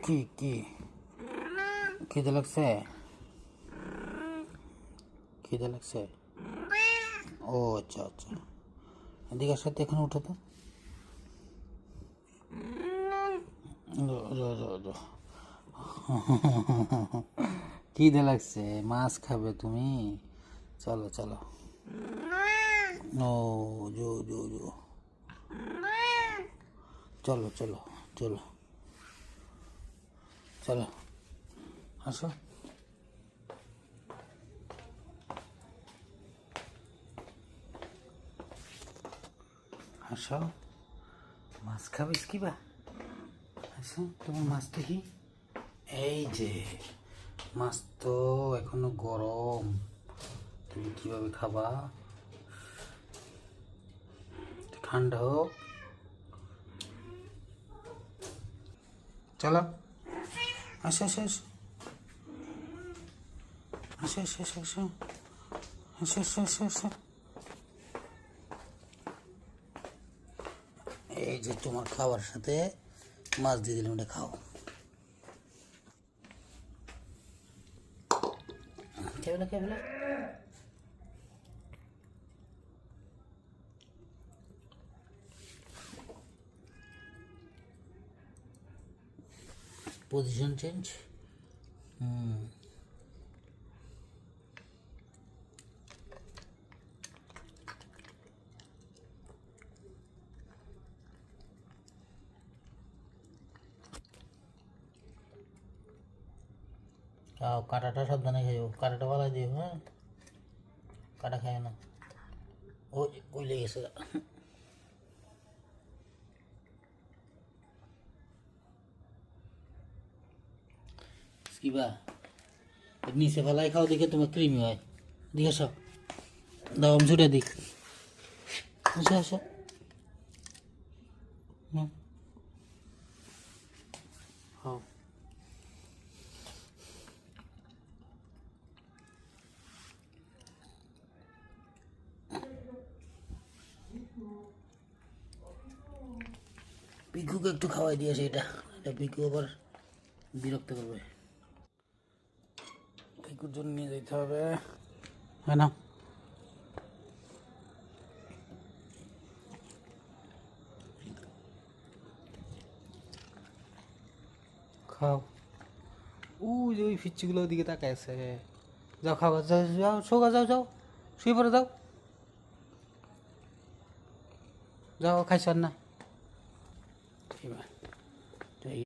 কি খিদে লাগছে? খিদে লাগছে? ও আচ্ছা আচ্ছা, এদিকে সাথে এখানে উঠো তো। খিদে লাগছে, মাছ খাবে তুমি? চলো চলো। ও জো জো জো, চলো চলো চলো চলো, আসো। আসো, মাছ খাবে কি বা? আসো, তোমার মাছ দেখি। এই যে মাছ তো এখনো গরম, তুমি কিভাবে খাবা? ঠান্ডা হোক। চলো, আসো আসো আসো আসো আসো আসো আসো আসো আসো আসো আসো। এই যে তোমার খাবার সাথে মাছ দিয়ে দিলাম, এটা খাও। খেয়ে ফেলে। Position change. খাও, কাঁটাটা সাবধানে খাইও, কাঁটাটা ভালো দিও। হ্যাঁ, কাঁটা খায় না। ওই ওই লেগেছে। কিবা নিচে ফেলাই খাও, দেখে তোমার ক্রিমি হয়। দিকে সব দাও, আমি ছুটে দিই। আসো আসো। হুম, খাও। পিকুকে একটু খাওয়াই দিয়েছে, এটা এটা পিকু আবার বিরক্ত করবে। পিকুর জন্য নিয়ে যেতে হবে। হ্যাঁ না, খাও। ওই যে ওই ফিচ্ছিগুলোর দিকে তাকায় আছে। যাও খাবার, যাও যাও, শোকা, যাও যাও, শুয়ে পড়ে যাও। যাও, খাইছ না?